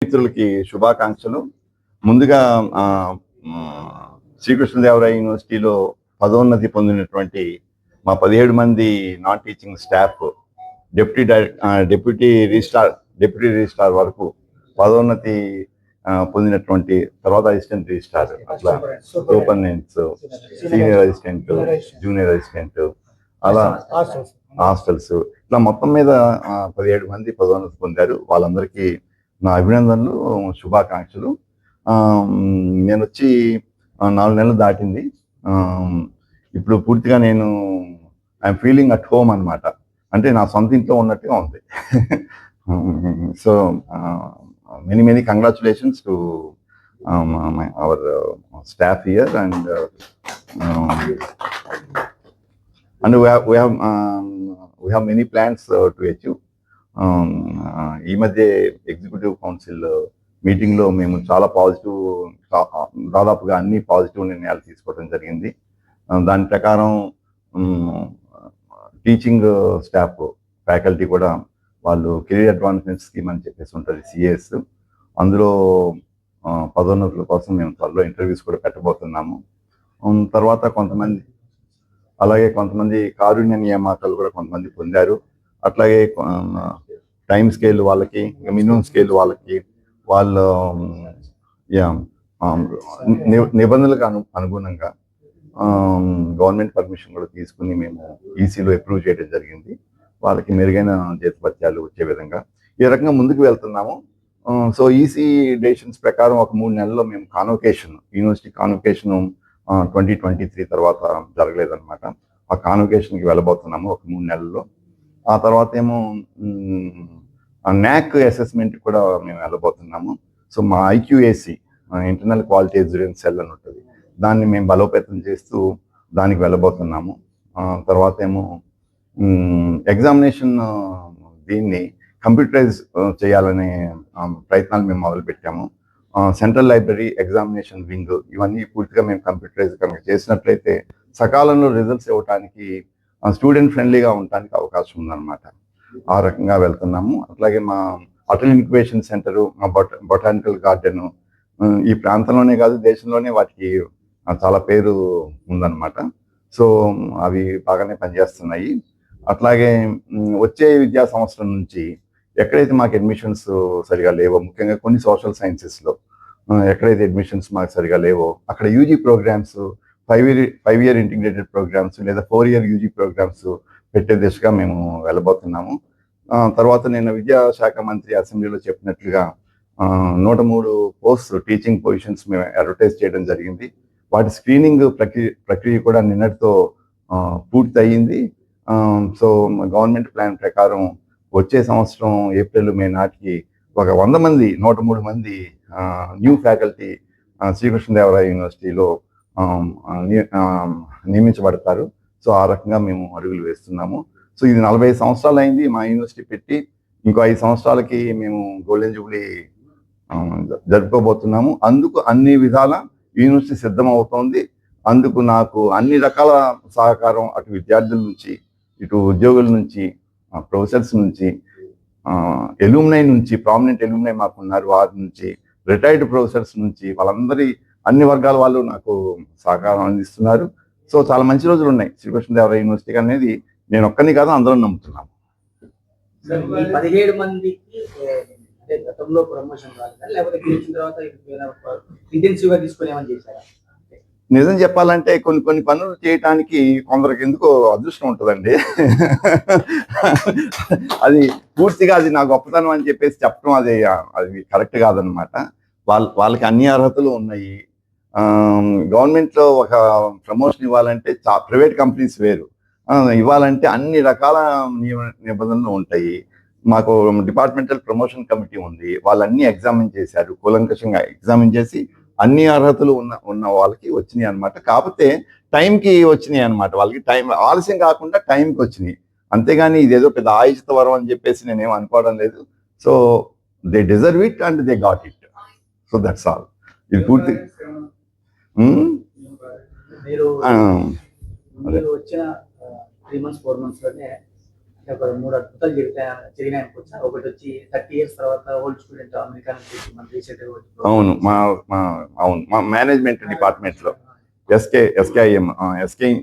మిత్రులకి శుభాకాంక్షలు. ముందుగా శ్రీకృష్ణదేవరాయ యూనివర్సిటీలో పదోన్నతి పొందినటువంటి మా 17 మంది non teaching staff deputy registrar వరకు పదోన్నతి పొందినటువంటి తర్వాత అసిస్టెంట్ రిజిస్ట్రార్, అట్లా superintendents, senior assistant, junior assistant, అలా హాస్టల్స్, ఇట్లా మొత్తం మీద 17 మంది పదోన్నతి పొందారు. వాళ్ళందరికీ నా అభినందనలు, శుభాకాంక్షలు. నేను వచ్చి 4 నెలలు దాటింది. ఇప్పుడు పూర్తిగా నేను ఐఎమ్ ఫీలింగ్ అట్ హోమ్ అనమాట. అంటే నా సొంత ఇంట్లో ఉన్నట్టుగా ఉంది. So many congratulations to our staff here and we have many plans to achieve. ఈ మధ్య ఎగ్జిక్యూటివ్ కౌన్సిల్ మీటింగ్లో మేము చాలా దాదాపుగా అన్ని పాజిటివ్ నిర్ణయాలు తీసుకోవడం జరిగింది. దాని ప్రకారం టీచింగ్ స్టాఫ్, ఫ్యాకల్టీ కూడా వాళ్ళు కెరీర్ అడ్వాన్స్మెంట్ స్కీమ్ అని చెప్పేసి ఉంటుంది, సిఎస్. అందులో పదోన్నతుల కోసం మేము త్వరలో ఇంటర్వ్యూస్ కూడా పెట్టబోతున్నాము. తర్వాత కొంతమంది కారుణ్య నియామకాలు కూడా కొంతమంది పొందారు. అట్లాగే టైం స్కేల్ వాళ్ళకి, మినిమం స్కేల్ వాళ్ళకి, వాళ్ళ నిబంధనలకు అనుగుణంగా గవర్నమెంట్ పర్మిషన్ కూడా తీసుకుని మేము ఈసీలో అప్రూవ్ చేయడం జరిగింది. వాళ్ళకి మెరుగైన జీతభత్యాలు వచ్చే విధంగా ఈ రకంగా ముందుకు వెళ్తున్నాము. సో ఈసీ డెసిషన్స్ ప్రకారం ఒక 3 నెలల్లో మేము యూనివర్సిటీ కాన్వకేషన్ 2023 తర్వాత జరగలేదన్నమాట. ఆ కాన్వకేషన్కి వెళ్ళబోతున్నాము ఒక 3 నెలల్లో. ఆ తర్వాత ఏమో NAAC అసెస్మెంట్ కూడా మేము వెళ్ళబోతున్నాము. సో మా IQAC, internal quality assurance cell అని ఉంటుంది, దాన్ని మేము బలోపేతం చేస్తూ దానికి వెళ్ళబోతున్నాము. తర్వాత ఏమో ఎగ్జామినేషన్ దీన్ని కంప్యూటరైజ్ చేయాలనే ప్రయత్నాలు మేము మొదలుపెట్టాము. సెంట్రల్ లైబ్రరీ, ఎగ్జామినేషన్ వింగ్, ఇవన్నీ పూర్తిగా మేము కంప్యూటరైజ్ కనుక చేసినట్లయితే సకాలంలో రిజల్ట్స్ ఇవ్వడానికి, స్టూడెంట్ ఫ్రెండ్లీగా ఉండటానికి అవకాశం ఉందన్నమాట. ఆ రకంగా వెళ్తున్నాము. అట్లాగే మా అటల్ ఇంక్యుబేషన్ సెంటరు, మా బొటానికల్ గార్డెను ఈ ప్రాంతంలోనే కాదు దేశంలోనే వాటికి చాలా పేరు ఉందన్నమాట. సో అవి బాగానే పనిచేస్తున్నాయి. అట్లాగే వచ్చే విద్యా సంవత్సరం నుంచి ఎక్కడైతే మాకు అడ్మిషన్స్ సరిగా లేవో, ముఖ్యంగా కొన్ని సోషల్ సైన్సెస్లో ఎక్కడైతే అడ్మిషన్స్ మాకు సరిగా లేవో అక్కడ UG programs, 5 year integrated programs లేదా 4 ఇయర్ యూజీ ప్రోగ్రామ్స్ పెట్టే దిశగా మేము వెళ్ళబోతున్నాము. తర్వాత నేను విద్యాశాఖ మంత్రి అసెంబ్లీలో చెప్పినట్లుగా 103 పోస్ట్ టీచింగ్ పొజిషన్స్ మేము అడ్వర్టైజ్ చేయడం జరిగింది. వాటి స్క్రీనింగ్ ప్రక్రియ కూడా నిన్నటితో పూర్తి అయ్యింది. సో గవర్నమెంట్ ప్లాన్ ప్రకారం వచ్చే సంవత్సరం ఏప్రిల్ మే నాటికి ఒక 103 మంది న్యూ ఫ్యాకల్టీ శ్రీకృష్ణదేవరాయ యూనివర్సిటీలో నియమించబడతారు. సో ఆ రకంగా మేము అడుగులు వేస్తున్నాము. సో ఇది 45 సంవత్సరాలు అయింది మా యూనివర్సిటీ పెట్టి. ఇంకో 5 సంవత్సరాలకి మేము గోల్డెన్ జూబ్లీ జరుపుకోబోతున్నాము. అందుకు అన్ని విధాల యూనివర్సిటీ సిద్ధమవుతోంది. అందుకు నాకు అన్ని రకాల సహకారం అటు విద్యార్థుల నుంచి, ఇటు ఉద్యోగుల నుంచి, ప్రొఫెసర్స్ నుంచి, ఎల్యూమినై నుంచి, ప్రామినెంట్ ఎల్యూమినై మాకున్నారు, వారి నుంచి, రిటైర్డ్ ప్రొఫెసర్స్ నుంచి, వాళ్ళందరి అన్ని వర్గాల వాళ్ళు నాకు సహకారం అందిస్తున్నారు. సో చాలా మంచి రోజులు ఉన్నాయి శ్రీకృష్ణదేవరాయ యూనివర్సిటీ అనేది. నేను ఒక్కని కాదు, అందరం నమ్ముతున్నాము. 17 మందికి గతంలో ప్రమోషన్ రాలేదా, లేకపోతే గెలిచిన తర్వాత ఇంటెన్సివ్గా తీసుకునేమని చేశారా? నిజం చెప్పాలంటే కొన్ని పనులు చేయటానికి కొందరికి ఎందుకో అదృష్టం ఉంటుందండి. అది పూర్తిగా అది నా గొప్పతనం అని చెప్పేసి చెప్పడం అది కరెక్ట్ కాదనమాట. వాళ్ళకి అన్ని అర్హతలు ఉన్నాయి. గవర్నమెంట్లో ఒక ప్రమోషన్ ఇవ్వాలంటే ప్రైవేట్ కంపెనీస్ వేరు, ఇవ్వాలంటే అన్ని రకాల నిబంధనలు ఉంటాయి. మాకు డిపార్ట్మెంటల్ ప్రమోషన్ కమిటీ ఉంది, వాళ్ళన్నీ ఎగ్జామిన్ చేశారు, కూలంకషంగా ఎగ్జామిన్ చేసి అన్ని అర్హతలు ఉన్న వాళ్ళకి వచ్చినాయి అనమాట. కాకపోతే టైంకి వచ్చినాయి అనమాట. వాళ్ళకి టైం ఆలస్యం కాకుండా టైంకి వచ్చినాయి, అంతేగాని ఇదేదో పెద్ద ఆయుషిత వరం అని చెప్పేసి నేనేం అనుకోవడం లేదు. So they deserve it and they got it. So that's all. ఇది పూర్తి వచ్చిన 3 months 4 months లోనే ఒక 3 అద్భుతాలు జరిగినాయి అనుకోవచ్చా? ఒకటి వచ్చి 30 ఇయర్స్ తర్వాత ఓల్డ్ స్టూడెంట్ అమెరికా నుంచి వచ్చి మన రీసెంట్‌గా అవును అవును మా మేనేజ్మెంట్ డిపార్ట్మెంట్ లో SK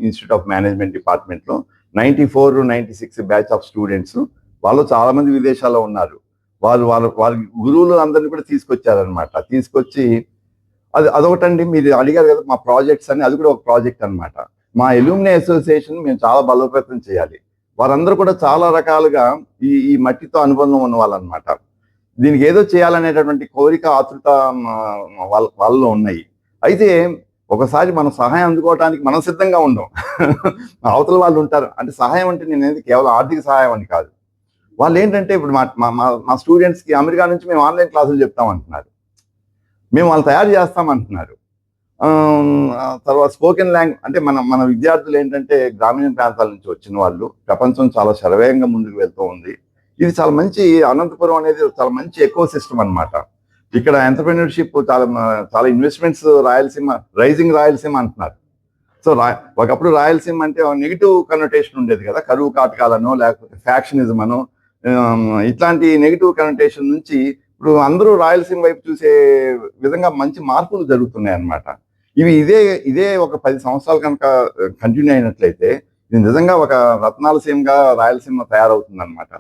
institute of management department లో 94, 96 బ్యాచ్ ఆఫ్ స్టూడెంట్స్ వాళ్ళు చాలా మంది విదేశాల్లో ఉన్నారు. వాళ్ళ గురువులు అందరినీ కూడా తీసుకొచ్చారనమాట. తీసుకొచ్చి అదొకటండి, మీరు అడిగారు కదా మా ప్రాజెక్ట్స్ అని, అది కూడా ఒక ప్రాజెక్ట్ అన్నమాట. మా ఎల్యూమినీ అసోసియేషన్ మేము చాలా బలోపేతం చేయాలి. వారందరూ కూడా చాలా రకాలుగా ఈ మట్టితో అనుబంధం ఉన్న వాళ్ళనమాట. దీనికి ఏదో చేయాలనేటటువంటి కోరిక, ఆతృత వాళ్ళలో ఉన్నాయి. అయితే ఒకసారి మనం సహాయం అందుకోవడానికి మనం సిద్ధంగా ఉండం. అవతల వాళ్ళు ఉంటారు. అంటే సహాయం అంటే నేను కేవలం ఆర్థిక సహాయం అని కాదు. వాళ్ళు ఏంటంటే ఇప్పుడు మా స్టూడెంట్స్కి అమెరికా నుంచి మేము ఆన్లైన్ క్లాసులు చెప్తామంటున్నారు, మేము వాళ్ళు తయారు చేస్తామంటున్నారు. తర్వాత స్పోకెన్ లాంగ్వేజ్ అంటే మన విద్యార్థులు ఏంటంటే గ్రామీణ ప్రాంతాల నుంచి వచ్చిన వాళ్ళు. ప్రపంచం చాలా శరవేగంగా ముందుకు వెళ్తూ ఉంది. ఇది చాలా మంచి, అనంతపురం అనేది చాలా మంచి ఎకో సిస్టమ్ అనమాట. ఇక్కడ ఎంటర్‌ప్రెన్యూర్‌షిప్ చాలా ఇన్వెస్ట్మెంట్స్, రాయలసీమ రైజింగ్ రాయలసీమ అంటున్నారు. సో ఒకప్పుడు రాయలసీమ అంటే నెగిటివ్ కనోటేషన్ ఉండేది కదా, కరువు కాటకాలనో లేకపోతే ఫ్యాక్షనిజం అనో, ఇట్లాంటి నెగిటివ్ కనోటేషన్ నుంచి ఇప్పుడు అందరూ రాయలసీమ వైపు చూసే విధంగా మంచి మార్పులు జరుగుతున్నాయి అన్నమాట. ఇదే ఒక 10 సంవత్సరాలు కనుక కంటిన్యూ అయినట్లయితే ఇది నిజంగా ఒక రత్నాల సీమగా రాయలసీమ తయారవుతుంది అనమాట.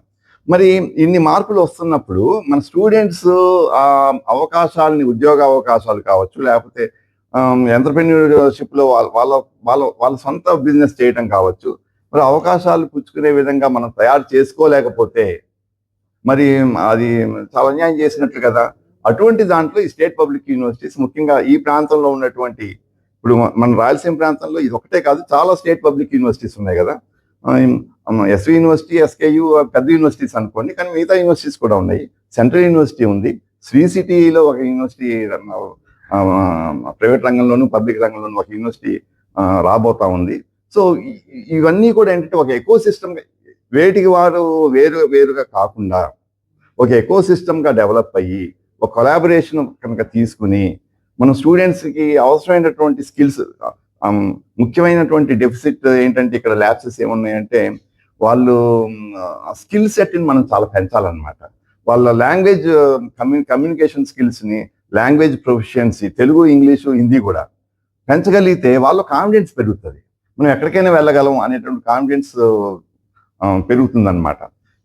మరి ఇన్ని మార్పులు వస్తున్నప్పుడు మన స్టూడెంట్స్ ఆ అవకాశాలని, ఉద్యోగ అవకాశాలు కావచ్చు, లేకపోతే ఎంటర్‌ప్రెన్యూర్‌షిప్ లో వాళ్ళ సొంత బిజినెస్ చేయటం కావచ్చు, మరి అవకాశాలు పుచ్చుకునే విధంగా మనం తయారు చేసుకోలేకపోతే మరి అది చాలా అన్యాయం చేసినట్లు కదా. అటువంటి దాంట్లో ఈ స్టేట్ పబ్లిక్ యూనివర్సిటీస్, ముఖ్యంగా ఈ ప్రాంతంలో ఉన్నటువంటి, ఇప్పుడు మన రాయలసీమ ప్రాంతంలో ఇది ఒకటే కాదు, చాలా స్టేట్ పబ్లిక్ యూనివర్సిటీస్ ఉన్నాయి కదా. ఎస్వి యూనివర్సిటీ, ఎస్కేయు పెద్ద యూనివర్సిటీస్ అనుకోండి, కానీ మిగతా యూనివర్సిటీస్ కూడా ఉన్నాయి. సెంట్రల్ యూనివర్సిటీ ఉంది, శ్రీ సిటీలో ఒక యూనివర్సిటీ, ప్రైవేట్ రంగంలోను పబ్లిక్ రంగంలోను ఒక యూనివర్సిటీ రాబోతా ఉంది. సో ఇవన్నీ కూడా ఏంటంటే ఒక ఎకో సిస్టమ్, వేటికి వారు వేరుగా కాకుండా ఒక ఎకో సిస్టమ్గా డెవలప్ అయ్యి ఒక కొలాబరేషన్ కనుక తీసుకుని మన స్టూడెంట్స్కి అవసరమైనటువంటి స్కిల్స్, ముఖ్యమైనటువంటి డెఫిసిట్ ఏంటంటే ఇక్కడ ల్యాబ్సెస్ ఏమున్నాయంటే వాళ్ళు స్కిల్ సెట్ని మనం చాలా పెంచాలన్నమాట. వాళ్ళ లాంగ్వేజ్ కమ్యూనికేషన్ స్కిల్స్ని, language proficiency, Telugu, English, Hindi కూడా పెంచగలిగితే వాళ్ళ కాన్ఫిడెన్స్ పెరుగుతుంది. మనం ఎక్కడికైనా వెళ్ళగలం అనేటువంటి కాన్ఫిడెన్స్ పెరుగుతుందన్నమాట.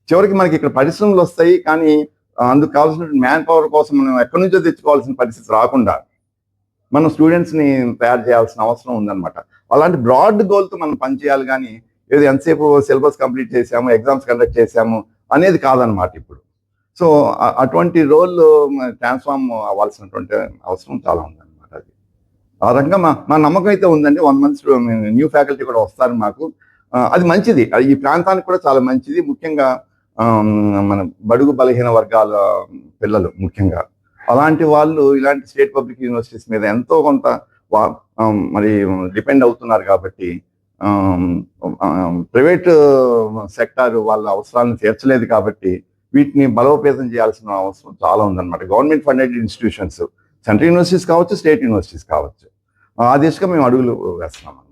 చివరికి మనకి ఇక్కడ పరిశ్రమలు వస్తాయి, కానీ అందుకు కావాల్సిన మ్యాన్ పవర్ కోసం మనం ఎక్కడి నుంచో తెచ్చుకోవాల్సిన పరిస్థితి రాకుండా మనం స్టూడెంట్స్ని తయారు చేయాల్సిన అవసరం ఉందన్నమాట. అలాంటి బ్రాడ్ గోల్తో మనం పనిచేయాలి, కానీ ఏదో ఎంతసేపు సిలబస్ కంప్లీట్ చేసాము, ఎగ్జామ్స్ కండక్ట్ చేసాము అనేది కాదనమాట ఇప్పుడు. సో అటువంటి రోల్ ట్రాన్స్ఫార్మ్ అవ్వాల్సినటువంటి అవసరం చాలా ఉందన్నమాట. అది ఆ రకంగా మా నమ్మకం అయితే ఉందండి. 1 month న్యూ ఫ్యాకల్టీ కూడా వస్తారు మాకు. అది మంచిది, ఈ ప్రాంతానికి కూడా చాలా మంచిది. ముఖ్యంగా మన బడుగు బలహీన వర్గాల పిల్లలు ముఖ్యంగా అలాంటి వాళ్ళు ఇలాంటి స్టేట్ పబ్లిక్ యూనివర్సిటీస్ మీద ఎంతో కొంత మరి డిపెండ్ అవుతున్నారు కాబట్టి ప్రైవేట్ సెక్టార్ వాళ్ళ అవసరాలను తీర్చలేదు కాబట్టి వీటిని బలోపేతం చేయాల్సిన అవసరం చాలా ఉందన్నమాట. Government funded institutions, central universities కావచ్చు, స్టేట్ యూనివర్సిటీస్ కావచ్చు, ఆ దిశగా మేము అడుగులు వేస్తున్నాం అనమాట.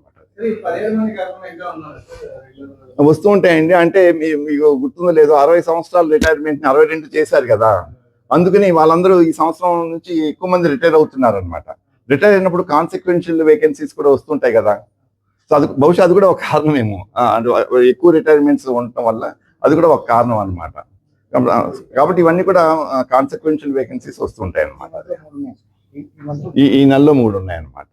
వస్తూ ఉంటాయండి. అంటే మీకు గుర్తుందో లేదో, 60 సంవత్సరాలు రిటైర్మెంట్ 62 చేశారు కదా, అందుకని వాళ్ళందరూ ఈ సంవత్సరం నుంచి ఎక్కువ మంది రిటైర్ అవుతున్నారు అనమాట. రిటైర్ అయినప్పుడు కాన్సిక్వెన్షియల్ వేకెన్సీస్ కూడా వస్తుంటాయి కదా. సో బహుశా అది కూడా ఒక కారణమేమో, ఎక్కువ రిటైర్మెంట్స్ ఉండటం వల్ల అది కూడా ఒక కారణం అనమాట. కాబట్టి ఇవన్నీ కూడా కాన్సిక్వెన్షియల్ వేకెన్సీస్ వస్తుంటాయి అనమాట. ఈ నెలలో 3 ఉన్నాయన్నమాట.